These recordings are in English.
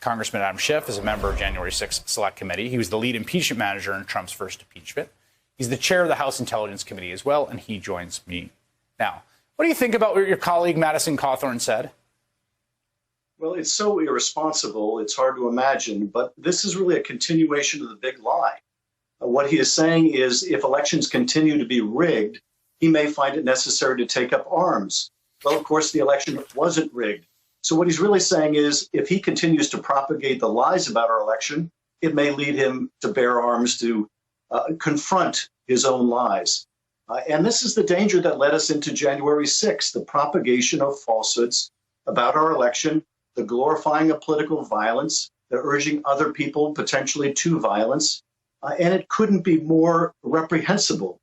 Congressman Adam Schiff is a member of January 6th Select Committee. He was the lead impeachment manager in Trump's first impeachment. He's the chair of the House Intelligence Committee as well, and he joins me now. What do you think about what your colleague Madison Cawthorn said? Well, it's so irresponsible, it's hard to imagine, but this is really a continuation of the big lie. What he is saying is if elections continue to be rigged, he may find it necessary to take up arms. Well, of course, the election wasn't rigged. So what he's really saying is if he continues to propagate the lies about our election, it may lead him to bear arms to confront his own lies. And this is the danger that led us into January 6th, the propagation of falsehoods about our election, the glorifying of political violence, the urging other people potentially to violence. And it couldn't be more reprehensible.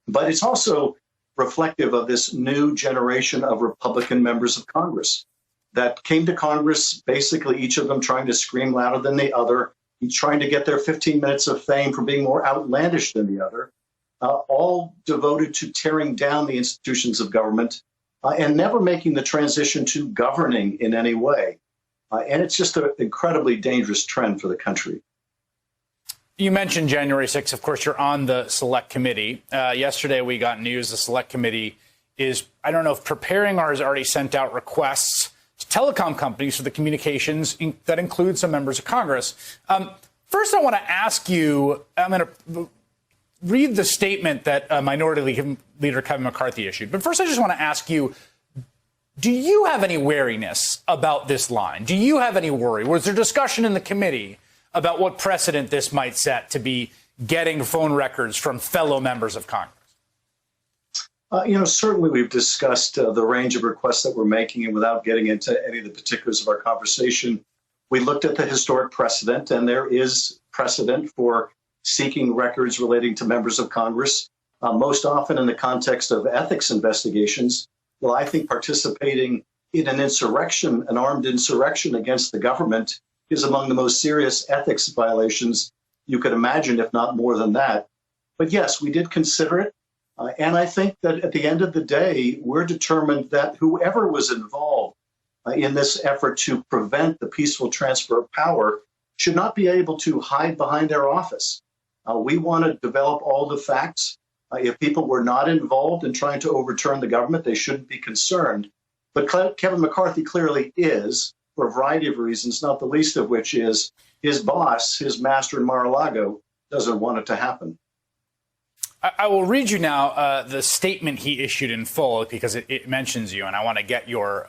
But it's also reflective of this new generation of Republican members of Congress that came to Congress, basically each of them trying to scream louder than the other, each trying to get their 15 minutes of fame for being more outlandish than the other, all devoted to tearing down the institutions of government and never making the transition to governing in any way. And it's just an incredibly dangerous trend for the country. You mentioned January 6th. Of course, you're on the Select Committee. Yesterday, we got news the Select Committee is, I don't know if preparing or has already sent out requests to telecom companies for the communications that include some members of Congress. First, I want to ask you, I'm going to read the statement that Minority Leader Kevin McCarthy issued. But first, I just want to ask you, do you have any wariness about this line? Do you have any worry? Was there discussion in the committee about what precedent this might set to be getting phone records from fellow members of Congress? Certainly we've discussed the range of requests that we're making, and without getting into any of the particulars of our conversation, we looked at the historic precedent, and there is precedent for seeking records relating to members of Congress, most often in the context of ethics investigations. Well, I think participating in an insurrection, an armed insurrection against the government, is among the most serious ethics violations you could imagine, if not more than that. But yes, we did consider it. And I think that at the end of the day, we're determined that whoever was involved in this effort to prevent the peaceful transfer of power should not be able to hide behind their office. We want to develop all the facts. If people were not involved in trying to overturn the government, they shouldn't be concerned. But Kevin McCarthy clearly is, for a variety of reasons, not the least of which is his boss, his master in Mar-a-Lago, doesn't want it to happen. I will read you now the statement he issued in full because it mentions you, and I want to get your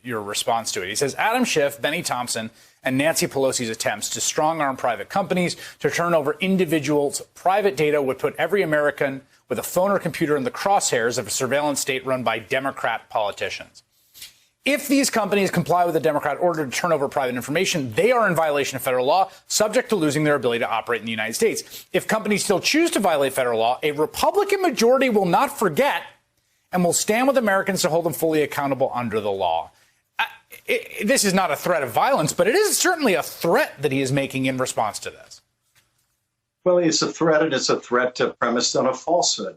response to it. He says, Adam Schiff, Benny Thompson, and Nancy Pelosi's attempts to strong-arm private companies to turn over individuals' private data would put every American with a phone or computer in the crosshairs of a surveillance state run by Democrat politicians. If these companies comply with the Democrat order to turn over private information, they are in violation of federal law, subject to losing their ability to operate in the United States. If companies still choose to violate federal law, a Republican majority will not forget and will stand with Americans to hold them fully accountable under the law. This is not a threat of violence, but it is certainly a threat that he is making in response to this. Well, it's a threat, and it's a threat premised on a falsehood.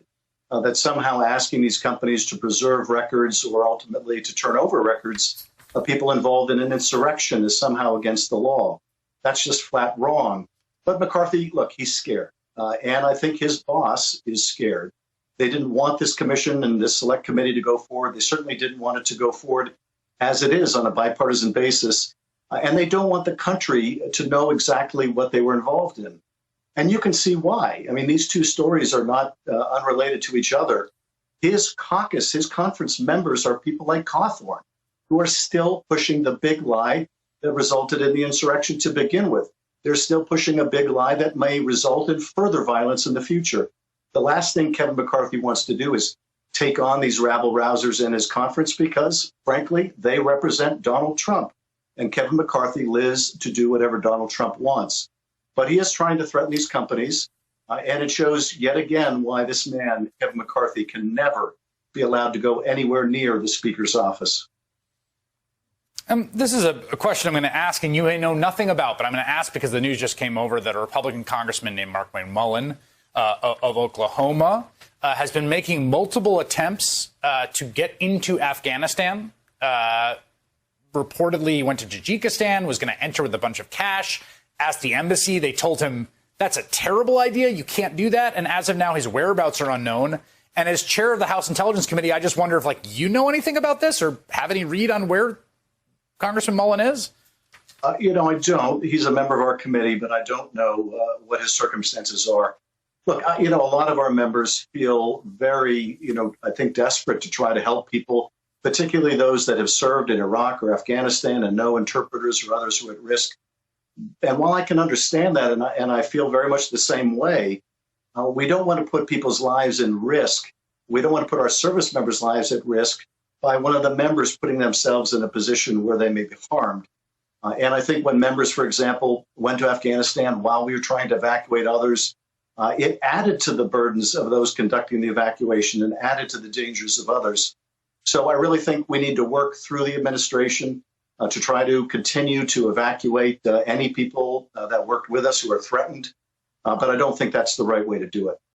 That somehow asking these companies to preserve records or ultimately to turn over records of people involved in an insurrection is somehow against the law. That's just flat wrong. But McCarthy, look, he's scared. And I think his boss is scared. They didn't want this commission and this select committee to go forward. They certainly didn't want it to go forward as it is on a bipartisan basis. And they don't want the country to know exactly what they were involved in. And you can see why. I mean, these two stories are not unrelated to each other. His caucus, his conference members are people like Cawthorn, who are still pushing the big lie that resulted in the insurrection to begin with. They're still pushing a big lie that may result in further violence in the future. The last thing Kevin McCarthy wants to do is take on these rabble-rousers in his conference because, frankly, they represent Donald Trump. And Kevin McCarthy lives to do whatever Donald Trump wants. But he is trying to threaten these companies, and it shows yet again why this man, Kevin McCarthy, can never be allowed to go anywhere near the Speaker's office. This is a question I'm going to ask, and you may know nothing about, but I'm going to ask because the news just came over that a Republican congressman named Congressman Mullin of Oklahoma has been making multiple attempts to get into Afghanistan reportedly went to Tajikistan, was going to enter with a bunch of cash, asked the embassy. They told him, that's a terrible idea. You can't do that. And as of now, his whereabouts are unknown. And as chair of the House Intelligence Committee, I just wonder if, you know anything about this or have any read on where Congressman Mullin is? I don't. He's a member of our committee, but I don't know what his circumstances are. Look, a lot of our members feel very, I think desperate to try to help people, particularly those that have served in Iraq or Afghanistan and know interpreters or others who are at risk. And while I can understand that, and I feel very much the same way, we don't want to put people's lives in risk. We don't want to put our service members' lives at risk by one of the members putting themselves in a position where they may be harmed. And I think when members, for example, went to Afghanistan while we were trying to evacuate others, it added to the burdens of those conducting the evacuation and added to the dangers of others. So I really think we need to work through the administration to try to continue to evacuate any people that worked with us who are threatened. But I don't think that's the right way to do it.